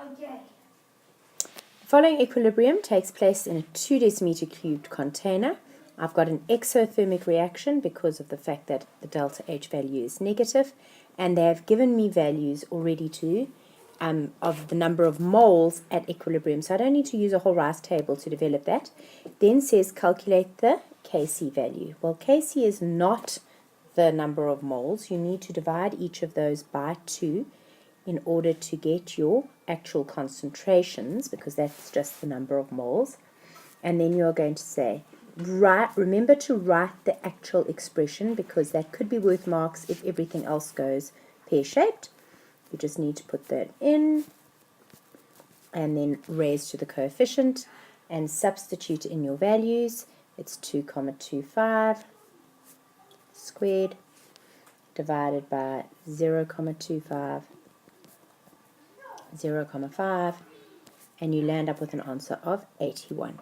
The following equilibrium takes place in a 2 decimeter cubed container. I've got an exothermic reaction because of the fact that the delta H value is negative, and they have given me values already of the number of moles at equilibrium. So I don't need to use a whole rice table to develop that. Then says calculate the Kc value. Well, Kc is not the number of moles. You need to divide each of those by 2 in order to get your actual concentrations, because that's just the number of moles. And then you're going to say, remember to write the actual expression, because that could be worth marks if everything else goes pear-shaped. You just need to put that in and then raise to the coefficient and substitute in your values. It's 2,25 squared divided by 0,25, 0,5, and you land up with an answer of 81.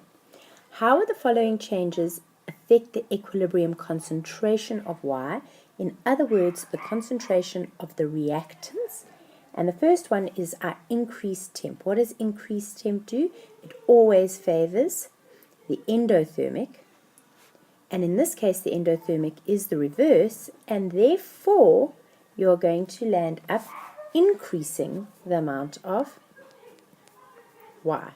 How would the following changes affect the equilibrium concentration of Y? In other words, the concentration of the reactants. And the first one is our increased temp. What does increased temp do? It always favors the endothermic. And in this case, the endothermic is the reverse, and therefore you're going to land up increasing the amount of Y.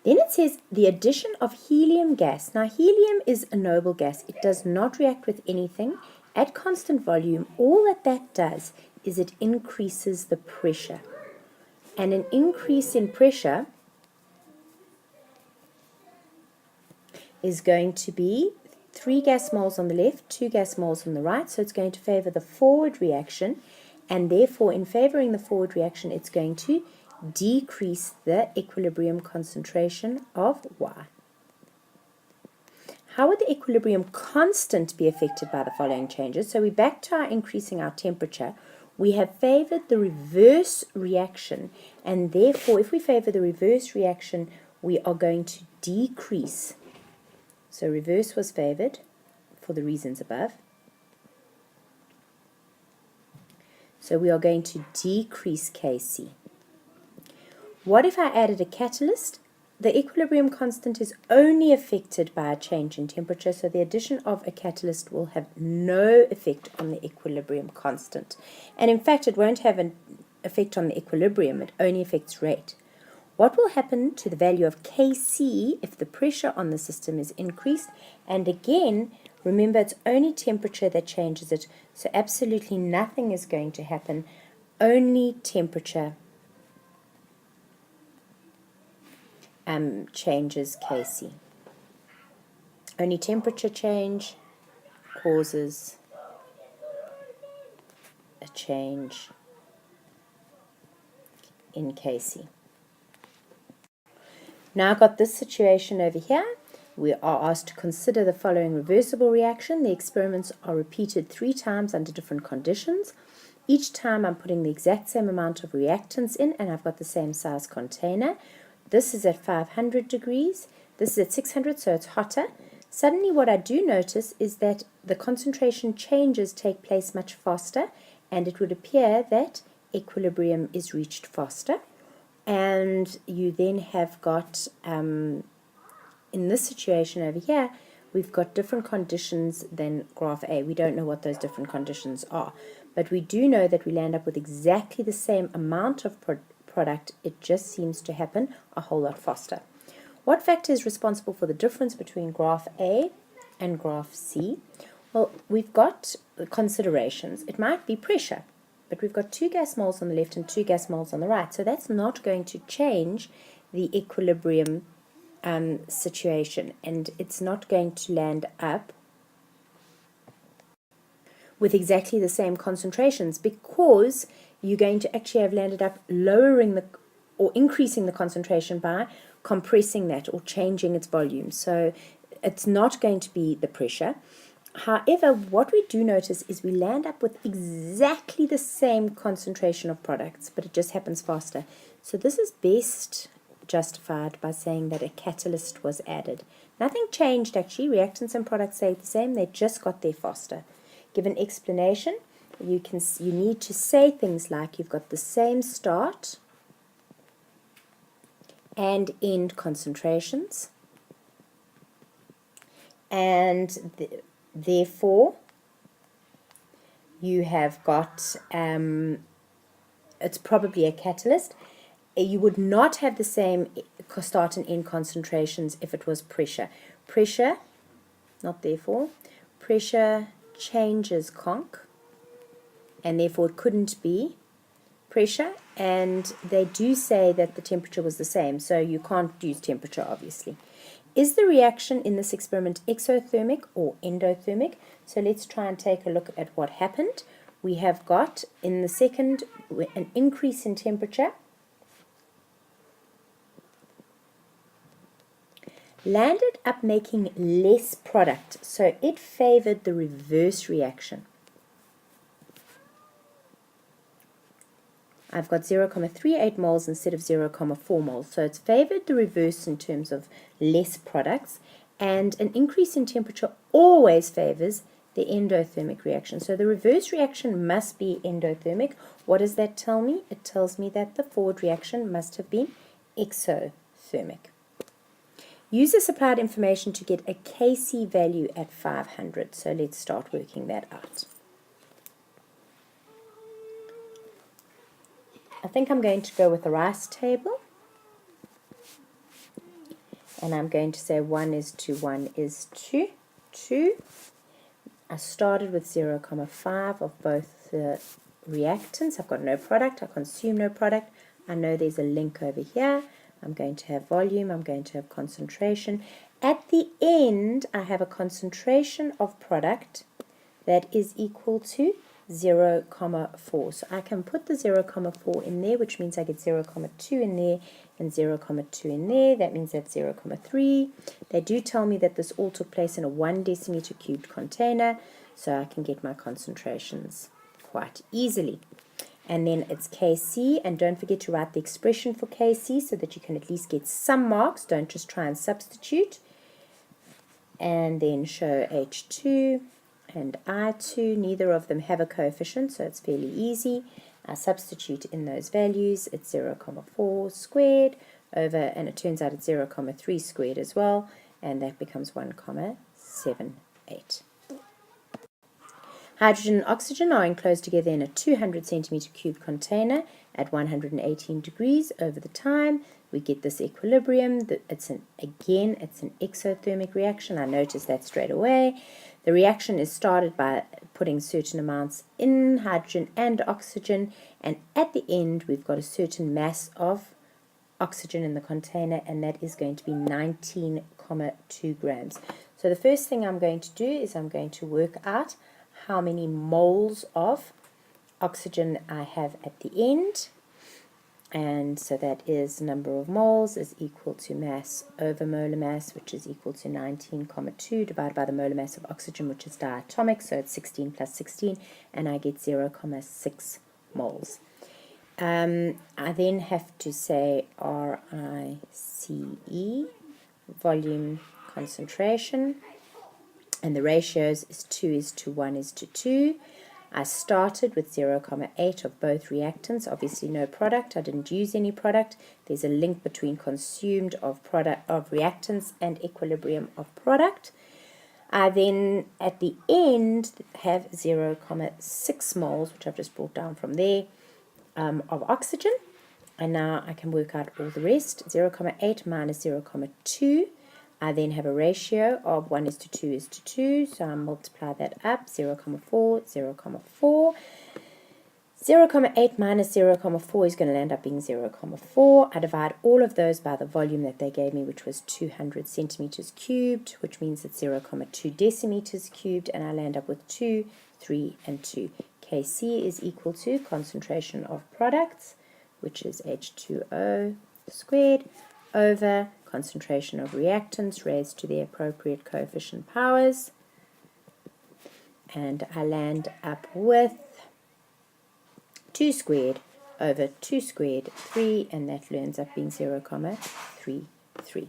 Then it says the addition of helium gas. Now, helium is a noble gas. It does not react with anything. At constant volume, all that does is it increases the pressure. And an increase in pressure is going to be 3 gas moles on the left, 2 gas moles on the right. So it's going to favor the forward reaction. And therefore, in favoring the forward reaction, it's going to decrease the equilibrium concentration of Y. How would the equilibrium constant be affected by the following changes? So we're back to our increasing our temperature. We have favored the reverse reaction, and therefore if we favor the reverse reaction, we are going to decrease. So reverse was favored for the reasons above. So we are going to decrease Kc. What if I added a catalyst? The equilibrium constant is only affected by a change in temperature, so the addition of a catalyst will have no effect on the equilibrium constant. And in fact, it won't have an effect on the equilibrium, it only affects rate. What will happen to the value of Kc if the pressure on the system is increased? And again, remember, it's only temperature that changes it, so absolutely nothing is going to happen, only temperature changes Kc. Only temperature change causes a change in Kc. Now I've got this situation over here. We are asked to consider the following reversible reaction. The experiments are repeated 3 times under different conditions. Each time I'm putting the exact same amount of reactants in, and I've got the same size container. This is at 500 degrees. This is at 600, so it's hotter. Suddenly what I do notice is that the concentration changes take place much faster, and it would appear that equilibrium is reached faster. And you then have got, in this situation over here, we've got different conditions than graph A. We don't know what those different conditions are, but we do know that we land up with exactly the same amount of product. It just seems to happen a whole lot faster. What factor is responsible for the difference between graph A and graph C? Well, we've got considerations. It might be pressure, but we've got 2 gas moles on the left and 2 gas moles on the right, so that's not going to change the equilibrium situation, and it's not going to land up with exactly the same concentrations, because you're going to actually have landed up lowering or increasing the concentration by compressing that or changing its volume. So it's not going to be the pressure. However, what we do notice is we land up with exactly the same concentration of products, but it just happens faster. So this is best justified by saying that a catalyst was added. Nothing changed actually. Reactants and products stayed the same. They just got there faster. Give an explanation. you need to say things like you've got the same start and end concentrations, and therefore you have got it's probably a catalyst. You would not have the same start and end concentrations if it was pressure. Pressure, not therefore, pressure changes conc, and therefore it couldn't be pressure, and they do say that the temperature was the same, so you can't use temperature, obviously. Is the reaction in this experiment exothermic or endothermic? So let's try and take a look at what happened. We have got in the second an increase in temperature, landed up making less product, so it favored the reverse reaction. I've got 0.38 moles instead of 0.4 moles, so it's favored the reverse in terms of less products, and an increase in temperature always favors the endothermic reaction. So the reverse reaction must be endothermic. What does that tell me? It tells me that the forward reaction must have been exothermic. Use the supplied information to get a Kc value at 500. So let's start working that out. I think I'm going to go with the rice table. And I'm going to say 1 is to 1 is to 2. I started with 0.5 of both the reactants. I've got no product. I consume no product. I know there's a link over here. I'm going to have volume. I'm going to have concentration. At the end, I have a concentration of product that is equal to 0.4. So I can put the 0.4 in there, which means I get 0.2 in there and 0.2 in there. That means that's 0.3. They do tell me that this all took place in a 1 decimeter cubed container, so I can get my concentrations quite easily. And then it's Kc, and don't forget to write the expression for Kc so that you can at least get some marks. Don't just try and substitute. And then show H2 and I2. Neither of them have a coefficient, so it's fairly easy. I substitute in those values. It's 0.4 squared over, and it turns out it's 0.3 squared as well, and that becomes 1.78. Hydrogen and oxygen are enclosed together in a 200 centimeter cube container at 118 degrees. Over the time, we get this equilibrium. It's an exothermic reaction. I noticed that straight away. The reaction is started by putting certain amounts in hydrogen and oxygen, and at the end, we've got a certain mass of oxygen in the container, and that is going to be 19.2 grams. So the first thing I'm going to do is I'm going to work out how many moles of oxygen I have at the end, and so that is number of moles is equal to mass over molar mass, which is equal to 19.2 divided by the molar mass of oxygen, which is diatomic, so it's 16 plus 16, and I get 0.6 moles. I then have to say RICE, volume concentration, and the ratios is 2 is to 1 is to 2. I started with 0.8 of both reactants. Obviously no product. I didn't use any product. There's a link between consumed of reactants and equilibrium of product. I then at the end have 0.6 moles, which I've just brought down from there, of oxygen. And now I can work out all the rest. 0.8 minus 0.2. I then have a ratio of 1 is to 2 is to 2, so I multiply that up, 0.4, 0.4. 0.8 minus 0.4 is going to end up being 0.4. I divide all of those by the volume that they gave me, which was 200 centimeters cubed, which means it's 0.2 decimeters cubed, and I land up with 2, 3, and 2. Kc is equal to concentration of products, which is H2O squared, over concentration of reactants raised to the appropriate coefficient powers, and I land up with 2 squared over 2 squared 3, and that ends up being 0.33.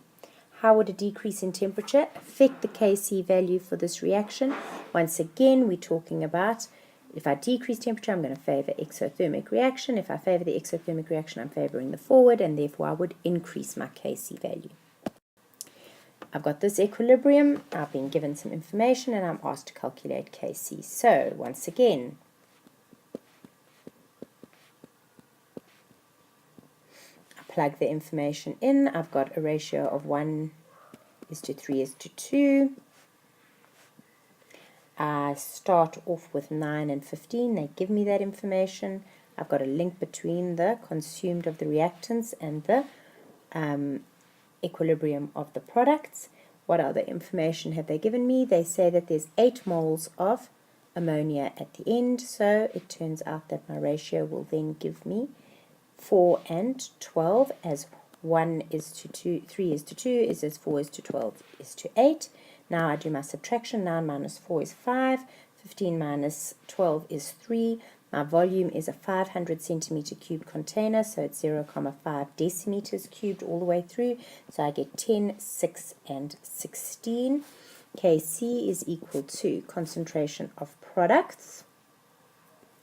How would a decrease in temperature affect the Kc value for this reaction? Once again, we're talking about If I decrease temperature, I'm going to favor exothermic reaction. If I favor the exothermic reaction, I'm favoring the forward, and therefore I would increase my Kc value. I've got this equilibrium, I've been given some information, and I'm asked to calculate Kc. So, once again, I plug the information in. I've got a ratio of 1:3:2. I start off with 9 and 15. They give me that information. I've got a link between the consumed of the reactants and the equilibrium of the products. What other information have they given me? They say that there's 8 moles of ammonia at the end, so it turns out that my ratio will then give me 4 and 12, as 1:3:2 is as 4:12 Now I do my subtraction. 9 minus 4 is 5. 15 minus 12 is 3. My volume is a 500 centimeter cube container, so it's 0.5 decimeters cubed all the way through. So I get 10, 6, and 16. Kc is equal to concentration of products,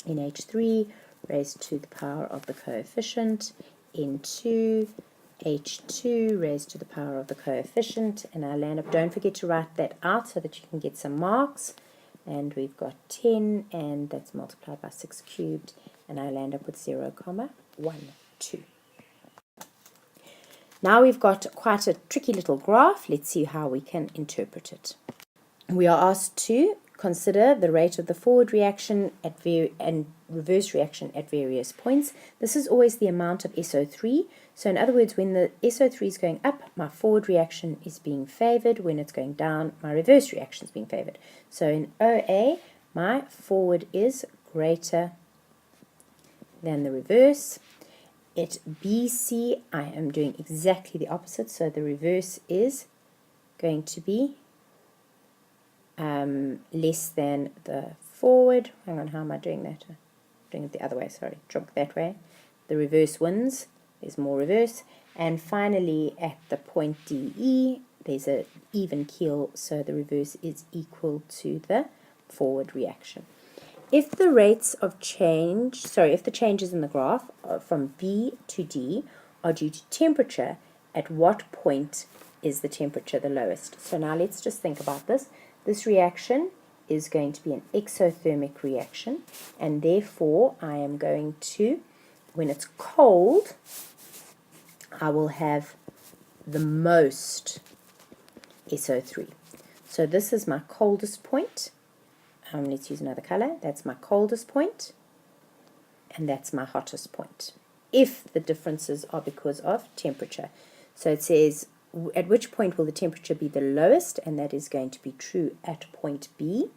NH3 raised to the power of the coefficient, into H2 raised to the power of the coefficient, and I'll land up, don't forget to write that out so that you can get some marks. And we've got 10, and that's multiplied by 6 cubed, and I'll end up with 0.12. Now we've got quite a tricky little graph. Let's see how we can interpret it. We are asked to consider the rate of the forward reaction and reverse reaction at various points. This is always the amount of SO3. So in other words, when the SO3 is going up, my forward reaction is being favored. When it's going down, my reverse reaction is being favored. So in OA, my forward is greater than the reverse. At BC, I am doing exactly the opposite. So the reverse is going to be less than the forward. Hang on, how am I doing that? I'm doing it the other way, sorry. Jog that way. The reverse wins. There's more reverse. And finally, at the point DE, there's an even keel, so the reverse is equal to the forward reaction. If the rates of change, if the changes in the graph from B to D are due to temperature, at what point is the temperature the lowest? So now let's just think about this. This reaction is going to be an exothermic reaction, and therefore I am going to, when it's cold, I will have the most SO3. So this is my coldest point. Let's use another color. That's my coldest point, and that's my hottest point, if the differences are because of temperature. So it says, at which point will the temperature be the lowest? And that is going to be true at point B.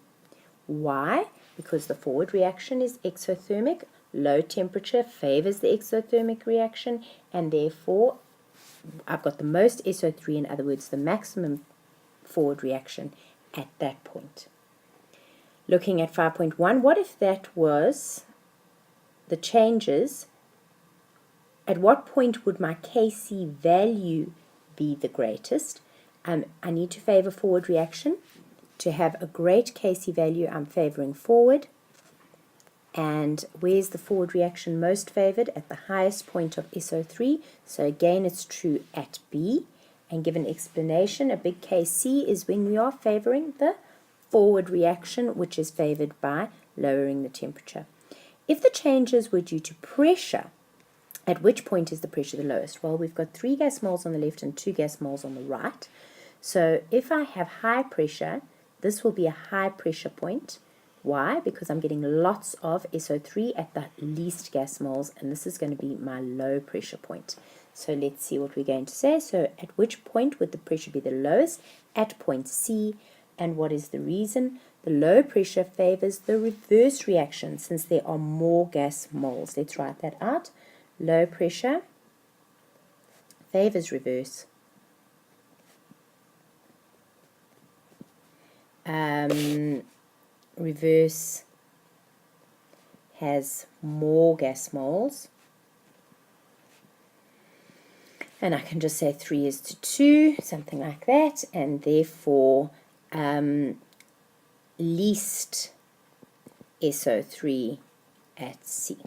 Why? Because the forward reaction is exothermic. Low temperature favors the exothermic reaction, and therefore I've got the most SO3, in other words, the maximum forward reaction at that point. Looking at 5.1, what if that was the changes? At what point would my Kc value be the greatest? I need to favor forward reaction. To have a great Kc value, I'm favoring forward. And where's the forward reaction most favored? At the highest point of SO3. So again, it's true at B. And given explanation, a big Kc is when we are favoring the forward reaction, which is favored by lowering the temperature. If the changes were due to pressure, at which point is the pressure the lowest? Well, we've got 3 gas moles on the left and 2 gas moles on the right. So if I have high pressure, this will be a high pressure point. Why? Because I'm getting lots of SO3 at the least gas moles, and this is going to be my low pressure point. So let's see what we're going to say. So at which point would the pressure be the lowest? At point C. And what is the reason? The low pressure favors the reverse reaction since there are more gas moles. Let's write that out. Low pressure favors reverse. Reverse has more gas moles. And I can just say 3:2, something like that. And therefore, least SO3 at C.